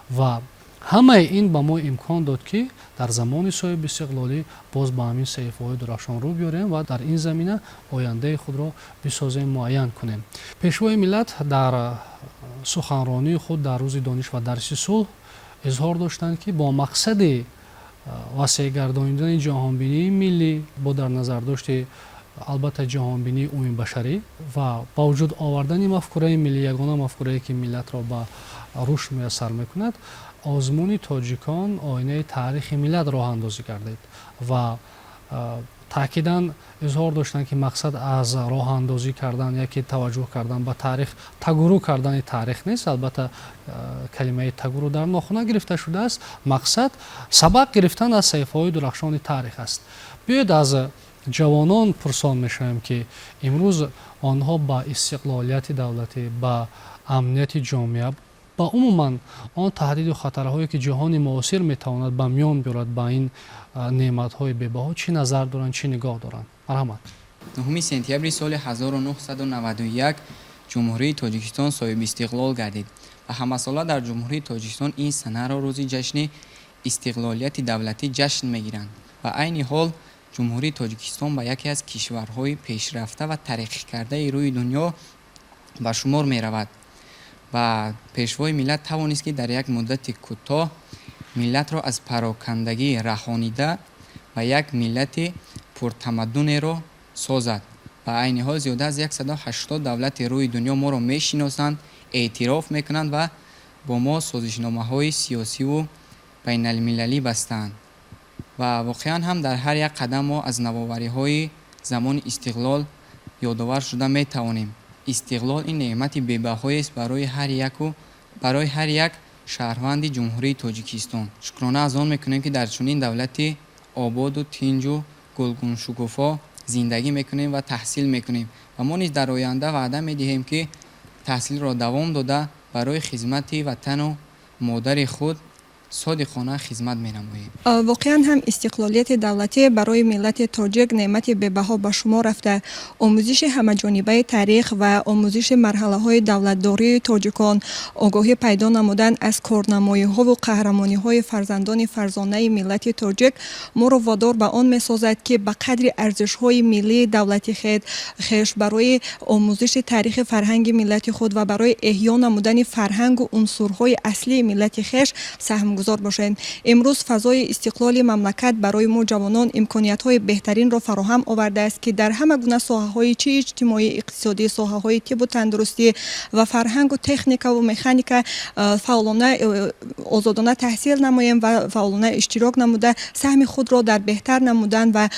ва ҳамаи ин ба мо имкон дод ки дар замони соҳиби истиқлолӣ боз ба ҳамин саҳифаҳои дурахшон рӯ биёрем ва дар ин замина ояндаи худро бисозем, муайян кунем. Пешвои миллат дар суханронии худ дар рӯзи дониш ва дарси сулҳ изҳор доштанд ки бо мақсади васеъгардонидани ҷаҳонбинии миллӣ бо дар назардошти албатта ҷаҳонбинии умуми башарӣ ва ба вуҷуд овардани мафкураи миллӣ, ягона мафкурае ки миллатро ба рушд муяссар мекунад, озмуни тоҷикон оинаи таърихи миллат роҳандозӣ гардид ва таъкидан изҳор доштанд ки мақсад аз роҳандозӣ кардан яке таваҷҷӯҳ кардан ба таърих тагурӯ кардани таърих нест. Албатта калимаи тагурӯ дар нохуна гирифта шудааст. Мақсад сабақ гирифтан аз саҳифаҳои дурахшони таърих аст. биёед аз ҷавонон пурсон мешавем ки имрӯз онҳо ба истиқлолияти давлатӣ, ба амнияти ҷомеа, ба умуман он таҳдиду хатарҳое ки ҷаҳони муосир метавонад ба миён биёрад ба ин неъматҳои бебаҳо чӣ назар доранд, чӣ нигоҳ доранд? Марҳамат. 9 сентябри соли 1991 ҷумҳурии Тоҷикистон соҳиби истиқлол гардид ва ҳамасола дар ҷумҳурии Тоҷикистон ин санаро рӯзи ҷашни истиқлолияти давлатӣ ҷашн мегиранд ва айни ҳол ҷумҳурии Тоҷикистон ба яке аз кишварҳои пешрафта ва тараққикардаи рӯи дунё ба шумор меравад ва пешвои миллат тавонист ки дар як муддати кӯтоҳ миллатро аз парокандагӣ раҳонида ва як миллати пуртамаддунеро созад. ва айни ҳол зиёда аз 180 давлати рӯи дунё моро мешиносанд, эътироф мекунанд ва бо мо созишномаҳои сиёсиву байналмилалӣ бастаанд. ва воқеан ҳам дар ҳар як қадам мо аз навовариҳои замони истиқлол ёдовар шуда метавонем. истиқлол ин неъмати бебаҳоест барои ҳар як шаҳрванди ҷумҳурии Тоҷикистон. шукрона аз он мекунем ки дар чунин давлати ободу тинҷу гулгуншукуфо зиндагӣ мекунем ва таҳсил мекунем ва мо низ дар оянда ваъда медиҳем ки таҳсилро давом дода барои хизмати ватану модари худ صادقانه خدمت می‌نماییم. واقعا هم استقلالیت دولتی برای ملت تاجیک نعمت به‌بها به شمار رفته. آموزش همه‌جانبه تاریخ و آموزش مرحله‌های دولتداری تاجیکان، آگاهی پیدا نمودن از کارنمایی‌ها و قهرمانی‌های فرزندان فرزانه ملت تاجیک ما را وادار به آن می‌سازد که به قدر ارزش‌های ملی دولتی خیش برای آموزش تاریخ فرهنگ ملت خود و برای احیا نمودن فرهنگ و عنصرهای اصلی ملت خیش سهم گذار باشند. امروز فضای استقلال مملکت برای ما جوانان امکانیت‌های بهترین را فراهم آورده است که در همه گونه ساحه‌های چه اجتماعی، اقتصادی، ساحه‌های طب و تندرستی و فرهنگ و تکنیک و مکانیک فعالانه آزادانه تحصیل نماییم و فعالانه اشتراک نموده سهم خود را در بهتر نمودن و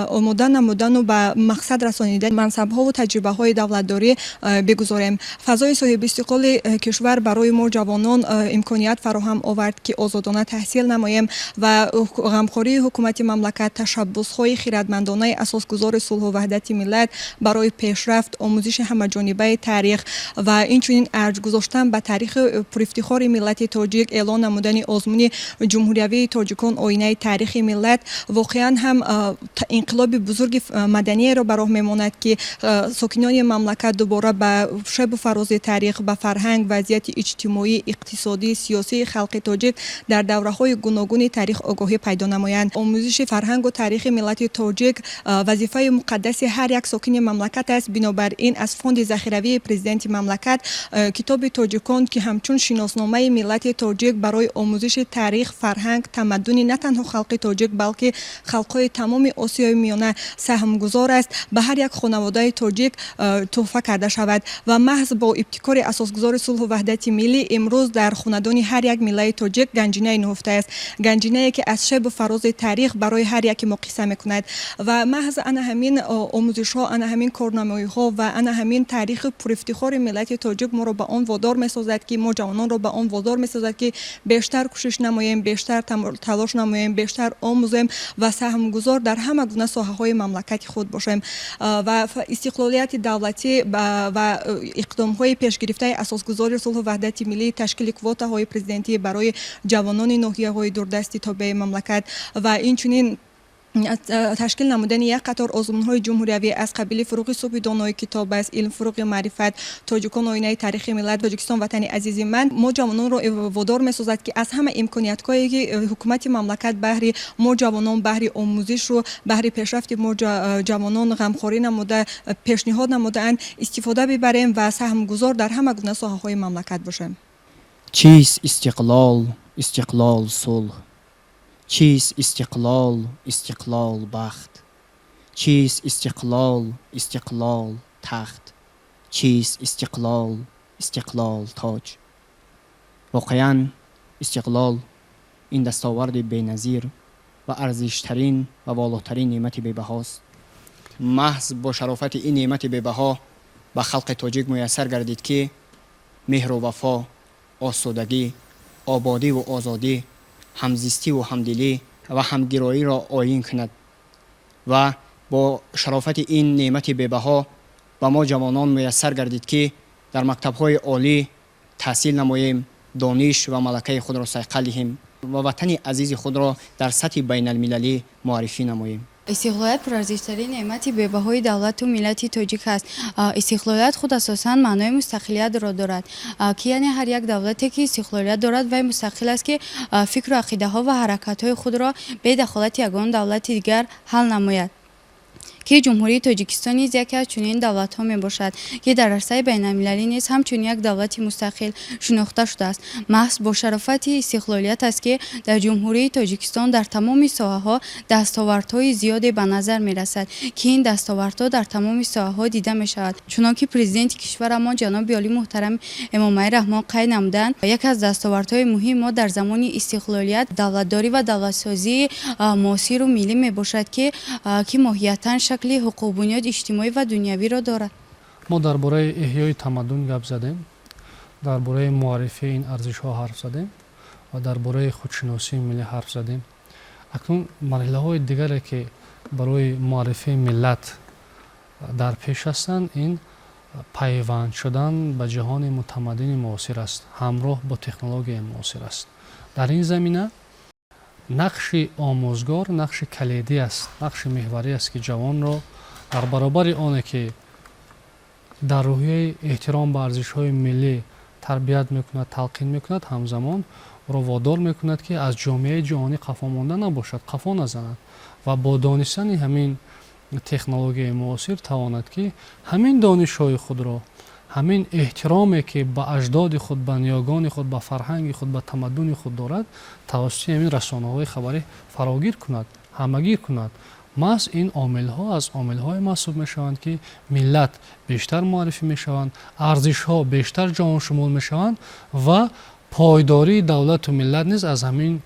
آماده نمودن و به مقصد رسانیدن منصب‌ها و تجربه‌های دولتداری بگذاریم. فضای صاحب استقلال کشور برای ما جوانان امکانیت فراهم آورد که آزادانه تحصیل نماییم و غمخوری حکومت مملکت تشبس‌های خردمندانه اساسگزار صلح و وحدت ملت برای پیشرفت، آموزش همه‌جانبه تاریخ و اینچنین ارج گذاشتن به تاریخ پرافتخار ملت تاجیک، اعلان نمودن آزمون جمهوری تاجیکان آینه تاریخ ملت واقعا هم انقلاب بزرگ مدنی را براه میماند که ساکنان مملکت دوباره به شب فراز تاریخ، به فرهنگ، وضعیت اجتماعی، اقتصادی، سیاسی خلق تاجیک در دوره‌های گوناگون تاریخ آگاهی پیدا نمایند. آموزش فرهنگ و تاریخ ملت تاجیک وظیفه مقدس هر یک ساکن مملکت است. بنابراین از فوند ذخیروی پرزیدنت مملکت کتاب تاجیکان که همچون شناسنامه ملت تاجیک برای آموزش تاریخ، فرهنگ، تمدن نه تنها خلق تاجیک بلکه خلق‌های تمام آسیای میانه سهمگزار است به هر یک خانواده تاجیک تحفه کرده شود و محض با ابتکار اساسگزار صلح و وحدت ملی امروز در خاندان هر یک ملت تاجیک گنجینه نهفته است. گنجینه‌ای که از شب فراز تاریخ برای هر یک ما قصه میکند و محض ان همین آموزش‌ها، ان همین کارنامه‌ها و ان همین تاریخ پرافتخار ملت تاجیک ما را به آن وادار می‌سازد که ما جوانان را به آن وادار می‌سازد که بیشتر کوشش نماییم، بیشتر تلاش نماییم، بیشتر آموزیم و سهمگزار در همه گونه ساحه‌های مملکت خود باشیم و استقلالیت دولتی و اقدام‌های پیشگرفته اساسگزار صلح و وحدت ملی، تشکیل کوتاهای پرزیدنتی برای جوانان ناحیه‌های دوردست تابع مملکت و اینچنین تشکیل نمودن یک قطار آزمون‌های جمهوری از قبیل فروغ صبح دانای کتاب است، علم فروغ معرفت، تاجیکان آینه تاریخ ملت، تاجیکستان وطن عزیز من، ما جوانان را وادار می‌سازد که از همه امکانیت‌هایی که حکومت مملکت بهر ما جوانان، بهر آموزش رو، بهر پیشرفت ما جوانان غمخواری نموده، پیشنهاد نموده‌اند استفاده ببریم و سهمگزار در همه گونه ساحه‌های مملکت باشیم. چیست استقلال؟ استقلال صلح. چیست استقلال؟ استقلال بخت. چیست استقلال؟ استقلال تخت. چیست استقلال؟ استقلال تاج. واقعاً استقلال این دستاورد بی‌نظیر و ارزشترین و والاترین نعمت بی‌بهاست. محض با شرافت این نعمت بی‌بها به خلق تاجیک میسر گردید که مهر و وفا، آسودگی، آبادی و آزادی، همزیستی و همدلی و همگرایی را آیین کند و با شرافت این نعمت بی‌بها به ما جوانان میسر گردید که در مکتب‌های عالی تحصیل نماییم، دانش و ملکه خود را صیقل دهیم و وطن عزیز خود را در سطح بین المللی معرفی نماییم. استقلالیت پرارزشترین نعمت بی‌بهای دولت و ملت تاجیک است. استقلالیت خود اساساً معنای مستقلیت را دارد که یعنی هر یک دولتی که استقلالیت دارد و مستقل است که فکر و عقیده ها و حرکات های خود را به دخالت یگان دولت دیگر حل نماید. که جمهوری تاجیکستان نیز یکی از چنین دولت‌ها میباشد که در عرصه بین‌المللی نیز همچون یک دولت مستقل شناخته شده است. محض با شرافت استقلالیت است که در جمهوری تاجیکستان در تمام ساحه‌ها دستاوردهای زیادی به نظر می‌رسد که این دستاوردها در تمام ساحه‌ها دیده می‌شود. چنانکه پرزیدنت کشور ما جناب عالی محترم امامه رحمان قید نمودند یکی از دستاوردهای مهم ما در زمان استقلالیت دولتداری و دولتسازی معاصر و ملی میباشد که ماهیتاً شکل حقوق بنیاد اجتماعی و دنیوی را دارد. ما درباره احیای تمدن گپ زدیم، درباره معرفی این ارزش‌ها حرف زدیم و درباره خودشناسی ملی حرف زدیم. اکنون مرحله‌های دیگری که برای معرفی ملت در پیش هستند این پیوند شدن به جهان متمدن معاصر است، همراه با تکنولوژی معاصر است. در این زمینه نقش آموزگار نقش کلیدی است، نقش محوری است که جوان را در برابر آنه که در روحیه احترام به ارزش‌های ملی تربیت میکند، تلقین میکند، همزمان را وادار میکند که از جامعه جهانی قفا مانده نباشد، قفا نزند و با دانستن همین تکنولوژی معاصر تواند که همین دانش‌های خود را، همین احترامی که به اجداد خود، به نیاگان خود، به فرهنگ خود، به تمدن خود دارد توسط همین رسانه‌های خبری فراگیر کند، همگیر کند. محض این عامل‌ها از عامل‌های محسوب می‌شوند که ملت بیشتر معرفی می‌شوند، ارزش‌ها بیشتر جهان شمول می‌شوند و پایداری دولت و ملت نیز از همین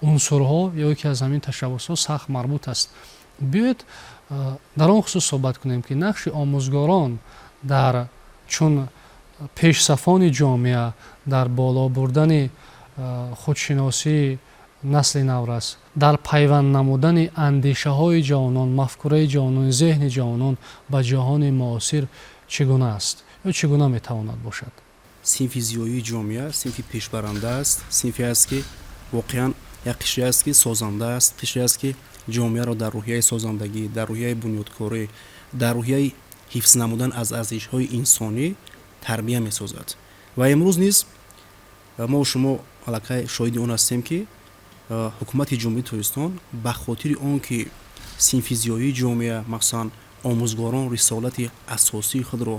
عنصرها یا که از همین تشبس‌ها سخت مربوط است. بیایید در آن خصوص صحبت کنیم که نقش آموزگاران در چون پیشصفان جامعه در بالا بردن худшиносии насли наврас дар пайванд намудани андешаҳои ҷавонон, мафкураи ҷавонон, зеҳни ҷавонон ба ҷаҳони муосир чӣ гуна аст ё чӣ гуна метавонад бошад? синфи зиёии ҷомеа синфи пешбаранда аст, синфе аст ки воқеан як қишре аст ки созанда аст, қишре аст ки ҷомеаро дар рӯҳияи созандагӣ, дар рӯҳияи бунёдкорӣ, дар рӯҳияи ҳифз намудан аз арзишҳои инсонӣ тарбия месозад. ва имрӯз низ мо шумо аллакай шоҳиди он ҳастем ки ҳукумати ҷумҳурии Тоҷикистон ба хотири он ки синфи зиёии ҷомеа махсусан омӯзгорон рисолати асосии худро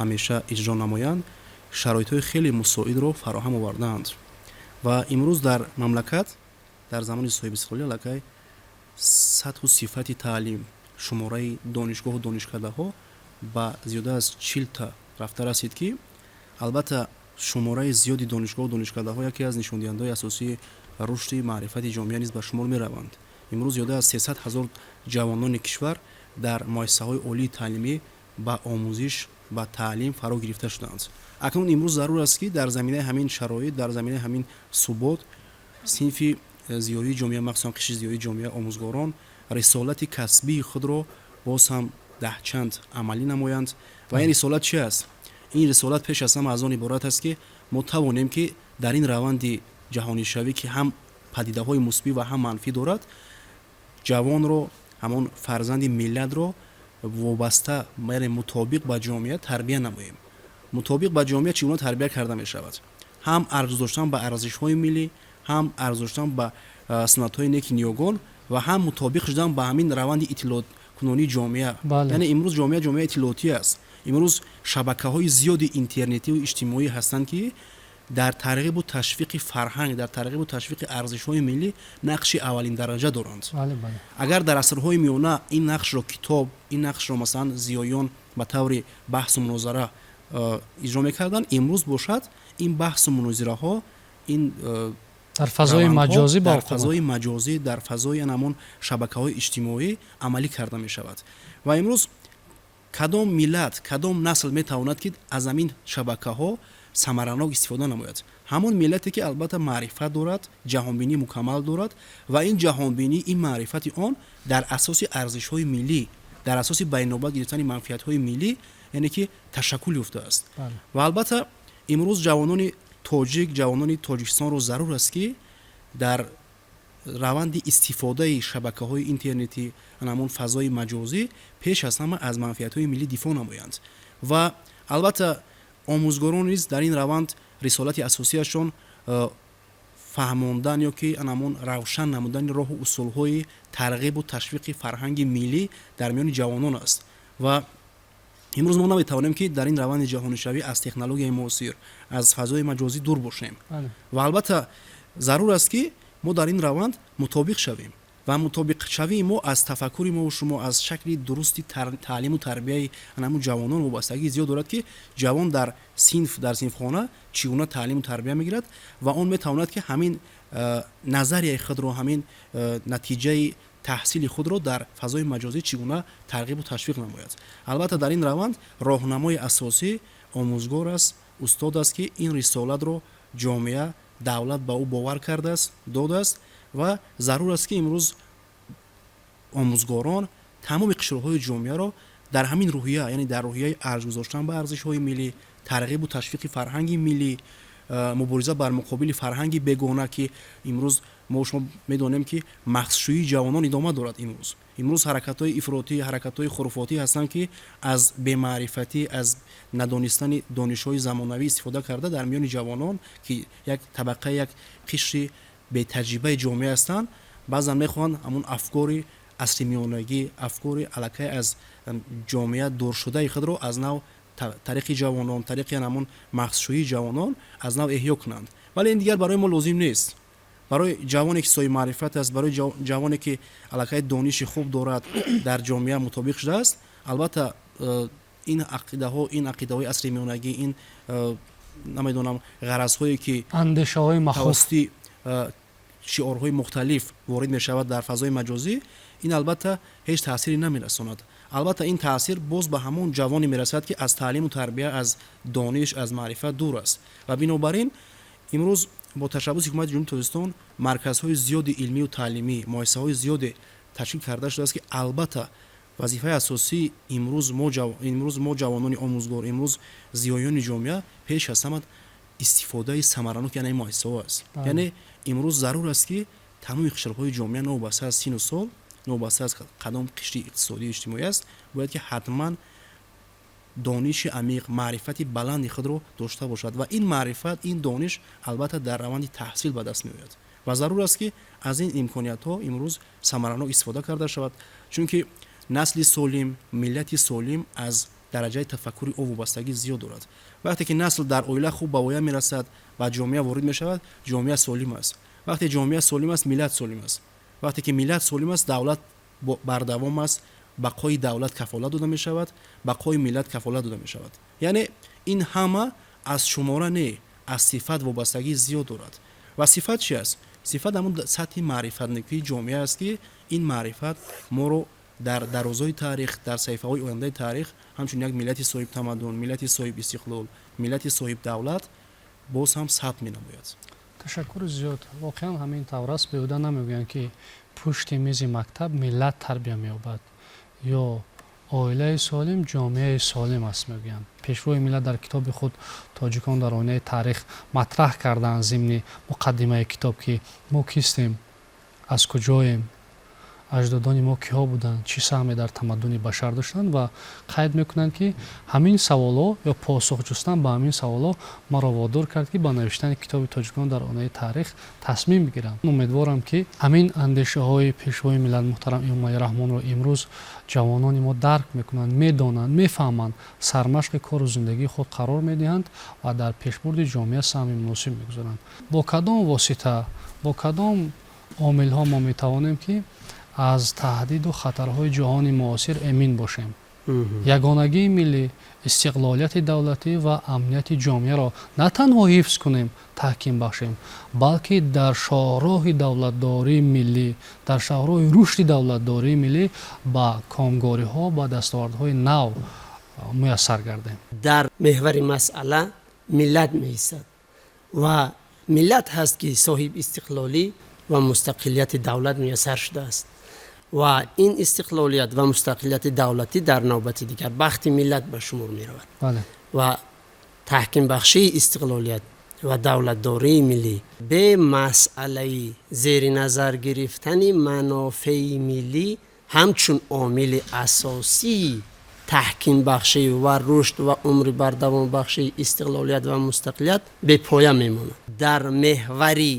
ҳамеша иҷро намоянд, шароитҳои хеле мусоидро фароҳам овардаанд. ва имрӯз дар мамлакат дар замони соҳибистиқлолӣ аллакай сатҳу сифати таълим, шумораи донишгоҳу донишкадаҳо ба зиёда аз 40 та рафта расид ки албатта шумораи зиёди донишгоҳу донишкадаҳо яке аз нишондиҳандаҳои асосии рушди маърифати ҷомеа низ ба шумор мераванд. имрӯз зиёда аз 300 000 ҷавонони кишвар дар муассисаҳои олии таълимӣ ба омӯзиш ба таълим фаро гирифта шуданд. акнун имрӯз зарур аст ки дар заминаи ҳамин шароит, дар заминаи ҳамин субот синфи зиёии ҷомеа махсусан қишри зиёии ҷомеа омӯзгорон рисолати касбии худро боз ҳам даҳчанд амалӣ намоянд. ва ин рисолат чи аст? ин рисолат пеш аз ҳама аз он иборат аст ки мо тавонем ки дар ин раванди ҷаҳонишавӣ ки ҳам падидаҳои мусбӣ ва ҳам манфӣ дорад, ҷавонро, ҳамон фарзанди миллатро вобаста яъне мутобиқ ба ҷомеа тарбия намоем. мутобиқ ба ҷомеа чӣ гуна тарбия карда мешавад? ҳам арз гузоштан ба арзишҳои миллӣ, ҳам арз гузоштан ба суннатҳои неки ниёгон ва ҳам мутобиқ шудан ба ҳамин раванди иттилоъкунонии ҷомеа. яъне имрӯз ҷомеа ҷомеаи иттилоъотӣ аст. имрӯз шабакаҳои зиёди интернетиву иҷтимоӣ ҳастанд ки дар тарғибу ташвиқи фарҳанг, дар тарғибу ташвиқи арзишҳои миллӣ нақши аввалиндараҷа доранд. агар дар асрҳои миёна ин нақшро китоб, ин нақшро масалан зиёён ба таври баҳсу мунозара иҷро мекарданд, имрӯз бошад ин баҳсу мунозираҳо ин дар фазои маҷозӣ дар фазои маҷозӣ, дар фазои ҳамон шабакаҳои иҷтимоӣ амалӣ карда мешавад. ва имрӯз кадом миллат, кадом насл метавонад ки аз ҳамин шабакаҳо самаранок истифода намояд? ҳамон миллате ки албатта маърифат дорад, ҷаҳонбинӣ мукаммал дорад ва ин ҷаҳонбинӣ, ин маърифати он дар асоси арзишҳои миллӣ, дар асоси байнобат гирифтани манфиатҳои миллӣ яъне ки ташаккул ёфтааст. ва албатта имрӯз ҷавонони тоҷик, ҷавонони Тоҷикистонро зарур аст ки дар раванди истифодаи шабакаҳои интернетӣ, ҳамон фазои маҷозӣ пеш аз ҳама аз манфиатҳои миллӣ дифоъ намоянд. ва албатта омӯзгорон низ дар ин раванд рисолати асосияшон фаҳмондан ё ки ҳамон равшан намудани роҳу усулҳои тарғибу ташвиқи фарҳанги миллӣ дар миёни ҷавонон аст. ва имрӯз мо наметавонем ки дар ин раванди ҷаҳонишавӣ аз технологияи муосир, аз фазои маҷозӣ дур бошем. ва албатта зарур аст ки мо дар ин раванд мутобиқ шавем. ва мутобиқшавии мо аз тафаккури мо шумо аз шакли дурусти таълиму тарбияи ҳамон ҷавонон вобастагӣ зиёд дорад ки ҷавон дар синфхона чӣ гуна таълиму тарбия мегирад ва он метавонад ки ҳамин назарияи худро, ҳамин натиҷаи таҳсили худро дар фазои маҷозӣ чӣ гуна тарғибу ташвиқ намояд. албатта дар ин раванд роҳнамои асосӣ омӯзгор аст, устод аст ки ин рисолатро ҷомеа, давлат ба ӯ бовар кардааст, додааст ва зарур аст ки имрӯз омӯзгорон тамоми қишрҳои ҷомеаро дар ҳамин рӯҳия, яъне дар рӯҳияи арз гузоштан ба арзишҳои миллӣ, тарғибу ташвиқи фарҳанги миллӣ, мубориза бар муқобили фарҳанги бегона ки имрӯз мо шумо медонем ки махсшӯии ҷавонон идома дорад. имрӯз ҳаракатҳои ифротӣ, ҳаракатҳои хуруфотӣ ҳастанд ки аз бемаърифатӣ, аз надонистани донишҳои замонавӣ истифода карда дар миёни ҷавонон ки як табақаи як қишри бетаҷрибаи ҷомеа ҳастанд, баъзан мехоҳанд ҳамон афкори асри миёнагӣ, афкори аллакай аз ҷомеа дуршудаи худро аз нав тариқи ҷавонон, тариқи ҳамон махсшӯии ҷавонон аз нав эҳё кунанд. вале ин дигар барои мо лозим нест. барои ҷавоне ки соҳиби маърифат аст, барои ҷавоне ки аллакай дониши хуб дорад, дар ҷомеа мутобиқ шудааст, албатта ин ақидаҳои асри миёнагӣ, ин намедонам ғаразҳое ки андешаҳои тавассути шиорҳои мухталиф ворид мешавад дар фазои маҷозӣ, ин албатта ҳеҷ таъсире намерасонад. албатта ин таъсир боз ба ҳамон ҷавоне мерасад ки аз таълиму тарбия, аз дониш, аз маърифат дур аст. ва бинобар ин имрӯз бо ташаббуси ҳукумати ҷумҳурии Тоҷикистон марказҳои зиёди илмию таълимӣ, муассисаҳои зиёде ташкил карда шудааст ки албатта вазифаи асосии имрӯз мо ҷавонони омӯзгор, имрӯз зиёёни ҷомеа пеш аз ҳама истифодаи самаранок яъне муассисаҳо аст. яъне имрӯз зарур аст ки тамоми қишрҳои ҷомеа новобаста аз сину сол, новобаста аз кадом қишри иқтисодию иҷтимоӣ аст, бояд ки ҳатман дониши амиқ, маърифати баланди худро дошта бошад ва ин маърифат, ин дониш албатта дар раванди таҳсил ба даст меояд ва зарур аст ки аз ин имкониятҳо имрӯз самаранок истифода карда шавад, чунки насли солим, миллати солим аз дараҷаи тафаккури о вобастагӣ зиёд дорад. вақте ки насл дар оила хуб ба воя мерасад, ба ҷомеа ворид мешавад, ҷомеа солим аст. вақте ҷомеа солим аст, миллат солим аст. вақте ки миллат солим аст, давлат бардавом аст, бақои давлат кафолат дода мешавад, бақои миллат кафолат дода мешавад. яъне ин ҳама аз шумора не, аз сифат вобастагӣ зиёд дорад. ва сифат чи аст? сифат ҳамон сатҳи маърифатникии ҷомеа аст ки ин маърифат моро дар дарозои таърих, дар саҳифаҳои ояндаи таърих ҳамчун як миллати соҳибтамаддун, миллати соҳиб истиқлол, миллати соҳиб давлат боз ҳам сабт менамояд. ташаккури зиёд. воқеан ҳамин тавр аст. беҳуда намегӯянд ки пушти мези мактаб миллат тарбия меёбад ё оилаи солим ҷомеаи солим аст мегӯянд. пешрои миллат дар китоби худ тоҷикон дар оинаи таърих матраҳ кардаанд зимни муқаддимаи китоб ки мо кистем, аз куҷоем, аҷдодони мо киҳо буданд, чӣ саҳме дар тамаддуни башар доштанд ва қайд мекунанд ки ҳамин саволҳо ё посух ҷустан ба ҳамин саволҳо маро водор кард ки ба навиштани китоби тоҷикон дар оинаи таърих тасмим бигирам. умедворам ки ҳамин андешаҳои пешвои миллат муҳтарам имомаи раҳмонро имрӯз ҷавонони мо дарк мекунанд, медонанд, мефаҳманд, сармашқи кору зиндагии худ қарор медиҳанд ва дар пешбурди ҷомеа саҳми муносиб мегузоранд. бо кадом восита, бо кадом омилҳо мо метавонем ки аз таҳдиду хатарҳои ҷаҳони муосир эмин бошем? ягонагии миллӣ, истиқлолияти давлатӣ ва амнияти ҷомеаро на танҳо ҳифз кунем, таҳким бахшем, балки дар шоҳроҳи давлатдории миллӣ, дар шоҳроҳи рушди давлатдории миллӣ ба комгориҳо, ба дастовардҳои нав муяссар гардем. дар меҳвари масъала миллат меистад ва миллат ҳаст ки соҳиб истиқлолӣ ва мустақилияти давлат муяссар шудааст ва ин истиқлолият ва мустақилияти давлатӣ дар навбати дигар бахти миллат ба шумор меравад ва таҳкимбахшии истиқлолият ва давлатдории миллӣ бе масъалаи зери назар гирифтани манофеи миллӣ ҳамчун омили асосии таҳкимбахшӣ ва рушд ва умри бардавомбахшии истиқлолият ва мустақилият бепоя мемонад. дар меҳвари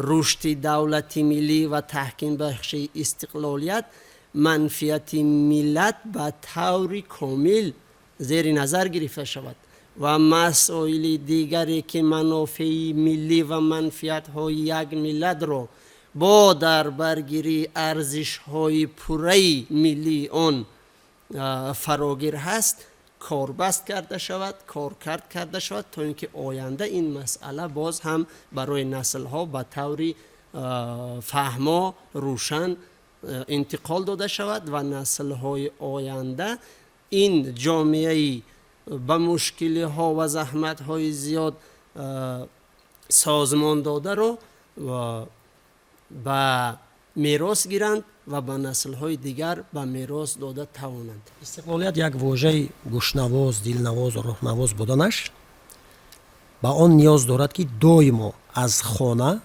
рушди давлати миллӣ ва таҳкимбахшии истиқлолият манфиати миллат ба таври комил зери назар гирифта шавад ва масоили дигаре ки манофеи миллӣ ва манфиатҳои як миллатро бо дарбаргирии арзишҳои пурраи миллии он фарогир ҳаст корбаст карда шавад, коркард карда шавад, то ин ки оянда ин масъала боз ҳам барои наслҳо ба таври фаҳмо рӯшан интиқол дода шавад ва наслҳои оянда ин ҷомеаи ба мушкилиҳо ва заҳматҳои зиёд созмон додаро ба мерос гиранд ва ба наслҳои дигар ба мерос дода тавонанд. истиқлолият як вожаи гӯшнавоз, дилнавоз, рӯҳнавоз буданаш ба он ниёз дорад ки доимо аз хона,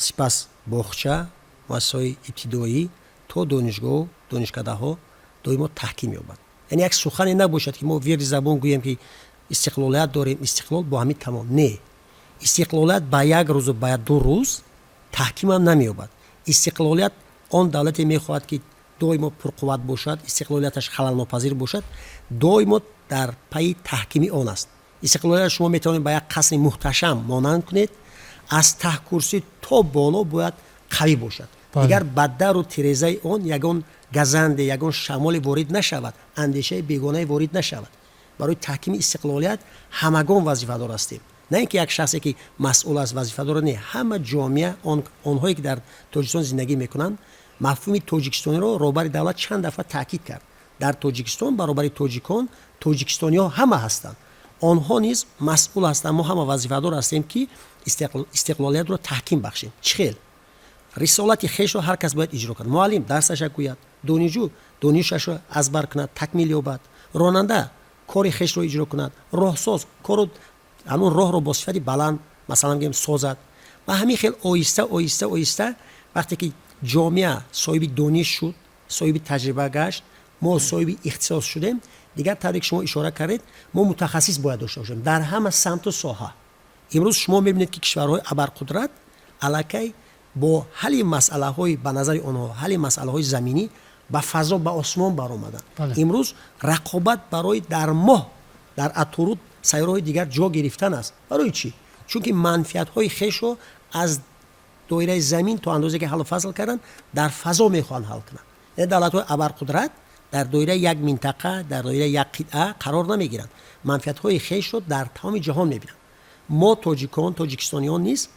сипас боғча, муассисаҳои ибтидоӣ то донишгоҳ, донишкадаҳо доимо таҳким ёбад. яъне як сухане набошад ки мо вирди забон гӯем ки истиқлолият дорем, истиқлол бо ҳамин тамом. Не, истиқлолият ба як рӯзу ба ду рӯз таҳкимам намеёбад. истиқлолият он давлате мехоҳад ки доимо пурқувват бошад, истиқлолияташ халалнопазир бошад, доимо дар пайи таҳкими он аст. истиқлолият шумо метавонед ба як қасри муҳташам монанд кунед, аз таҳкурсӣ то боло бояд қавӣ бошад. дигар ба дару тирезаи он ягон газанде, ягон шамоле ворид нашавад, андешаи бегонае ворид нашавад. барои таҳкими истиқлолият ҳамагон вазифадор ҳастем. на ин ки як шахсе ки масъул аст вазифадор не, ҳама ҷомеа онҳое ки дар тоҷикистон зиндагӣ мекунанд мафҳуми тоҷикистониро роҳбари давлат чанд дафъа таъкид кард. дар тоҷикистон баробари тоҷикон, тоҷикистониҳо ҳама ҳастанд. آنها نیز مسئول هستند. ما هم وظیفه‌دار هستیم که استقلالیت رو تحکیم بخشیم. چخیل رسالت خیش رو هر کس باید اجرا کنه. معلم درسش گوید، دانشجو دانشش رو از بر کند، تکمیل یابد، راننده کار خیش رو اجرا کند، راهساز کارو همون راه رو با صفت بلند مثلا میگیم سازد. و همین خیلی آهسته وقتی که جامعه صاحب دانش شد، صاحب تجربه گشت، ما صاحب اختصاص شدیم، دیگر طوری که شما اشاره کردید ما متخصص باید داشته باشیم در همه سمت و ساحه. امروز شما میبینید که کشورهای ابرقدرت الکی با حل مسئله های به نظر آنها حل مسئله های زمینی به فضا به آسمان برآمدن. امروز رقابت برای در ماه در عطارد سیاره‌های دیگر جا گرفتن است. برای چی؟ چون که منفعت های خیش رو از دایره زمین تا اندازه که حل و فصل کردن در فضا میخوان حل کنن. این دولت های ابرقدرت در دایره یک منطقه، در دایره یک قطعه قرار نمیگیرند. منفعت های خیش رو در تمام جهان میبینن. ما تاجیکستانیان نیست،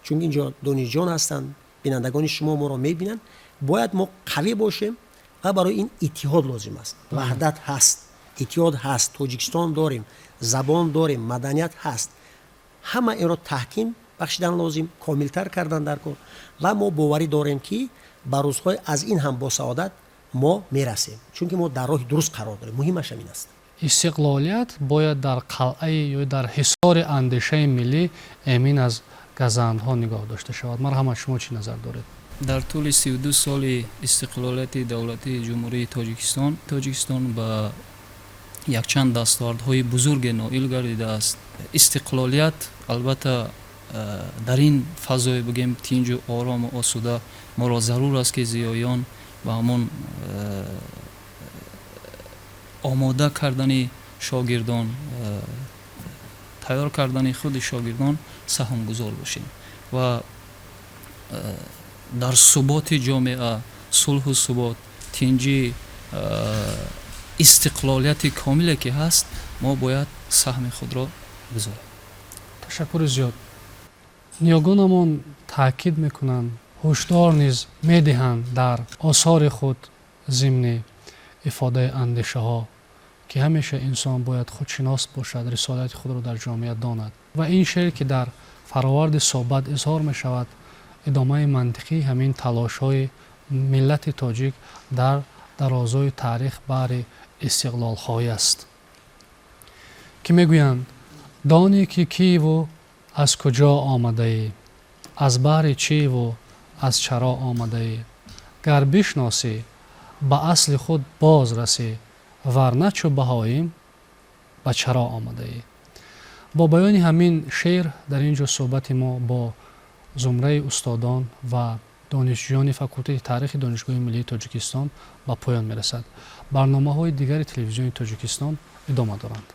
چون اینجا دانشجویان هستند، بینندگان شما ما رو میبینن، باید ما قوی باشیم و برای این اتحاد لازم است. وحدت هست، اتحاد هست، تاجیکستان داریم، زبان داریم، مدنیت هست. همه این رو تحکیم بخشیدن لازم، کاملتر کردن در کار و ما باوری داریم که به روزهای از این هم با سعادت ما میرسیم، چون که ما در راه درست قرار داریم. مهمش این است. استقلالیت باید در قلعه یا در حصار اندیشه ملی امین از گزندها نگاه داشته شود. مرحمت شما چی نظر دارید؟ در طول 32 سال استقلالیت دولتی جمهوری تاجیکستان با یک چند دستاوردهای بزرگ نائل گردیده است. استقلالیت البته در این فضای بگیم تنج و آرام و آسوده ما را ضرور است که زیایان و همون آماده کردن شاگردان، تیار کردن خود شاگردان سهم گذار باشیم و در ثبات جامعه، صلح و ثبات، تنجی استقلالیت کاملی که هست ما باید سهم خود را بذاریم. تشکر زیاد. نیاگانمون تاکید میکنند، هشدار نیز میدهند در آثار خود ضمن افاده اندیشه ها که همیشه انسان باید خودشناس باشد، رسالت خود را در جامعه داند و این شعر که در فراورد صحبت اظهار می شود ادامه منطقی همین تلاش های ملت تاجیک در درازای تاریخ بر استقلال خواهی است که میگویند دانی که کی و از کجا آمده ای، از بحر چی و از چرا آمده ای، گر بشناسی به اصل خود باز رسی، ورنه چو بهاییم به چرا آمده ای. با بیان همین شعر در اینجا صحبت ما با زمره استادان و دانشجویان فاکولته تاریخ دانشگاه ملی تاجیکستان به پایان میرسد. برنامه های دیگر تلویزیون تاجیکستان ادامه دارند.